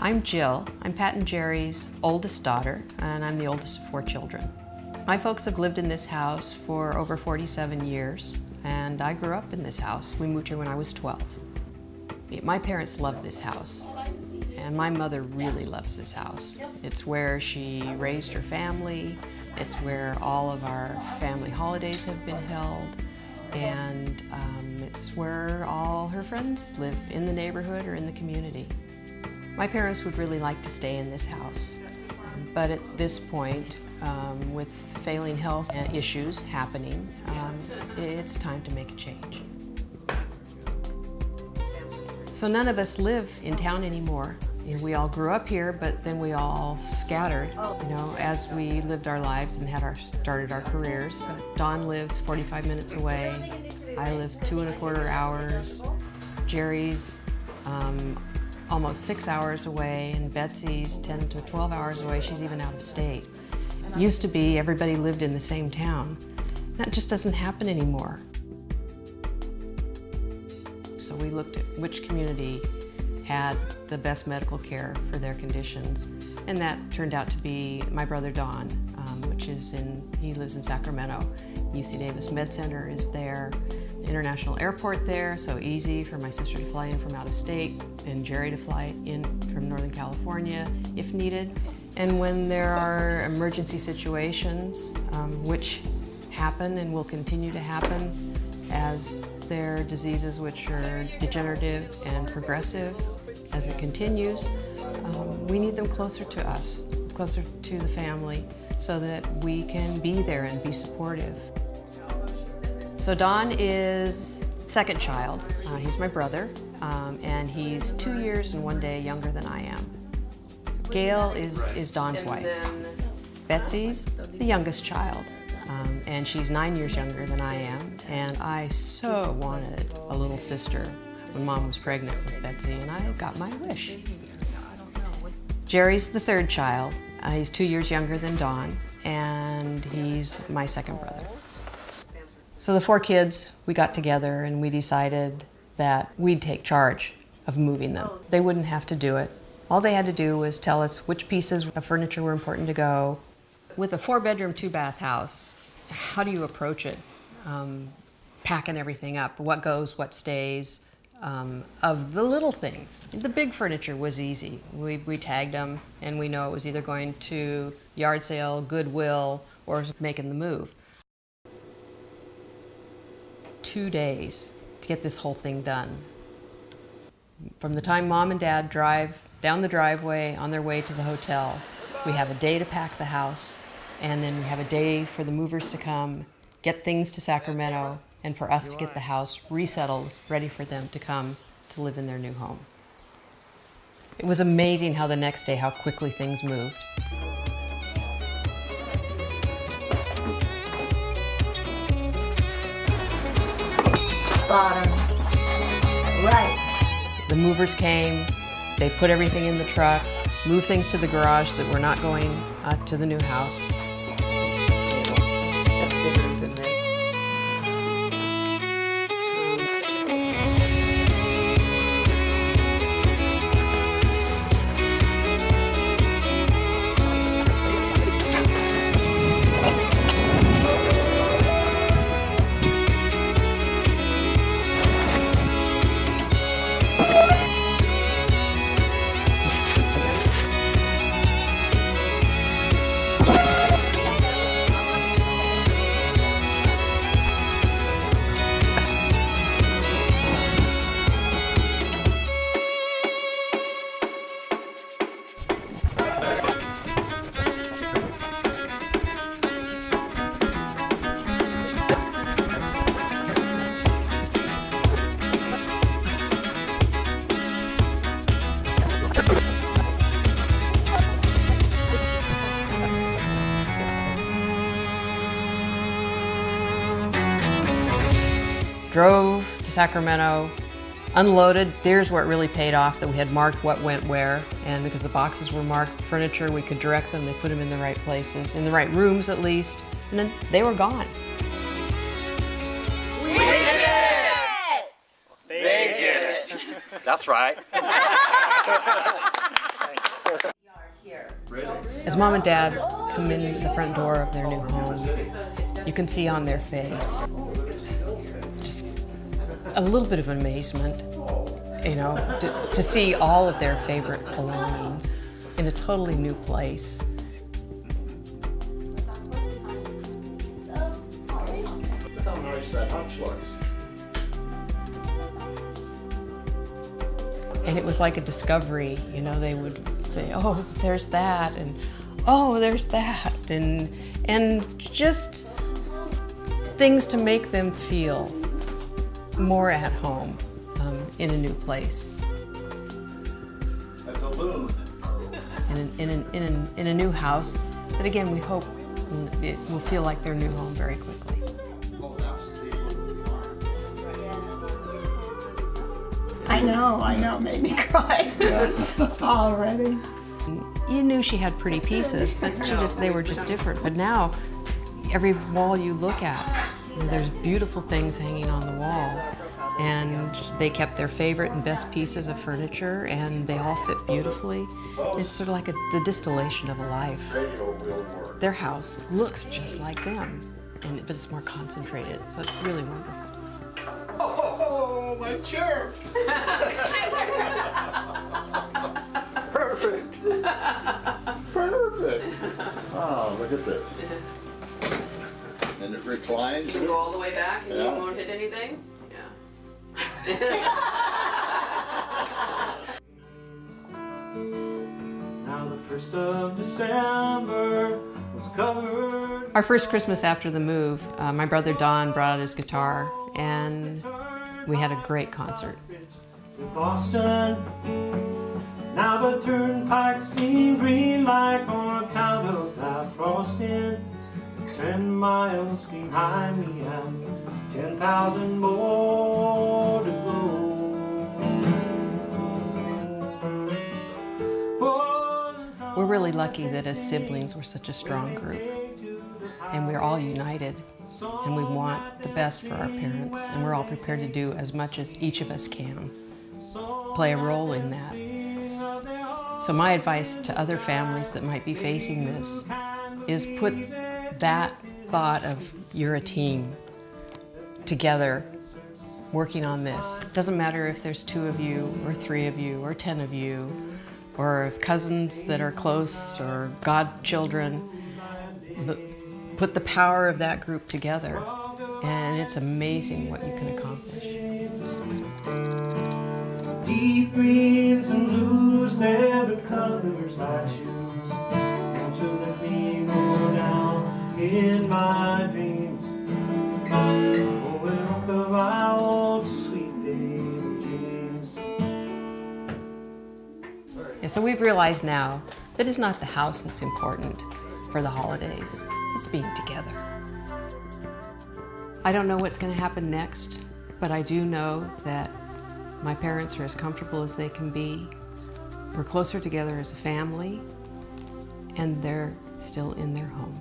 I'm Jill. I'm Pat and Jerry's oldest daughter, and I'm the oldest of 4 children. My folks have lived in this house for over 47 years, and I grew up in this house. We moved here when I was 12. My parents love this house, and my mother really loves this house. It's where she raised her family. It's where all of our family holidays have been held, and it's where all her friends live in the neighborhood or in the community. My parents would really like to stay in this house, but at this point, with failing health issues happening, it's time to make a change. So none of us live in town anymore. We all grew up here, but then we all scattered, as we lived our lives and started our careers. Dawn lives 45 minutes away. I live 2¼ hours. Jerry's almost 6 hours away, and Betsy's 10 to 12 hours away. She's even out of state. Used to be everybody lived in the same town. That just doesn't happen anymore. So we looked at which community had the best medical care for their conditions, and that turned out to be my brother Don, he lives in Sacramento. UC Davis Med Center is there. International airport there, so easy for my sister to fly in from out of state and Jerry to fly in from Northern California if needed. And when there are emergency situations, which happen and will continue to happen as their diseases, which are degenerative and progressive as it continues, we need them closer to us, closer to the family, so that we can be there and be supportive. So Don is second child. He's my brother, and he's 2 years and 1 day younger than I am. Gail is Don's wife. Betsy's the youngest child, and she's 9 years younger than I am, and I so wanted a little sister when Mom was pregnant with Betsy, and I got my wish. Jerry's the third child. He's 2 years younger than Don, and he's my second brother. So the 4 kids, we got together and we decided that we'd take charge of moving them. They wouldn't have to do it. All they had to do was tell us which pieces of furniture were important to go. With a 4-bedroom, 2-bath house, how do you approach it? Packing everything up, what goes, what stays, of the little things. The big furniture was easy. We tagged them, and we know it was either going to yard sale, Goodwill, or making the move. 2 days to get this whole thing done. From the time Mom and Dad drive down the driveway on their way to the hotel, we have a day to pack the house, and then we have a day for the movers to come, get things to Sacramento, and for us to get the house resettled, ready for them to come to live in their new home. It was amazing how the next day, how quickly things moved. Bottom right. The movers came, they put everything in the truck, moved things to the garage that were not going to the new house. That's bigger than this. Drove to Sacramento, unloaded. There's where it really paid off, that we had marked what went where, and because the boxes were marked furniture, we could direct them. They put them in the right places, in the right rooms at least, and then they were gone. We did it! They did it. That's right. As Mom and Dad come in the front door of their new home, you can see on their face just a little bit of amazement, you know, to see all of their favorite belongings in a totally new place. Look how nice that hutch looks. And it was like a discovery, you know, they would say, oh, there's that, and oh, there's that, and just things to make them feel more at home in a new place. That's a loon. In a new house that, again, we hope it will feel like their new home very quickly. I know, made me cry already. You knew she had pretty pieces, but they were just different. But now, every wall you look at, there's beautiful things hanging on the wall. And they kept their favorite and best pieces of furniture, and they all fit beautifully. It's sort of like the distillation of a life. Their house looks just like them, but it's more concentrated, so it's really wonderful. Oh, my chair! Perfect! Perfect! Oh, look at this. And it reclines. You can go all the way back and Yeah. you won't hit anything? Now the 1st of December was covered. Our first Christmas after the move, my brother Don brought out his guitar, and we had a great concert. In Boston, now the turnpike seemed green like on account of that frosting. 10 miles behind me and 10,000 more to go. We're really lucky that as siblings we're such a strong group, and we're all united, and we want the best for our parents, and we're all prepared to do as much as each of us can, play a role in that. So my advice to other families that might be facing this is put that thought of you're a team together working on this. It doesn't matter if there's 2 of you or 3 of you or 10 of you, or cousins that are close or godchildren. Put the power of that group together, and it's amazing what you can accomplish. Deep greens and blues, they're the colors I choose. And to the beam go down in my dreams. Oh, look of our old sweet baby dreams. Yeah, so we've realized now that it's not the house that's important for the holidays, it's being together. I don't know what's going to happen next, but I do know that my parents are as comfortable as they can be. We're closer together as a family, and they're still in their home.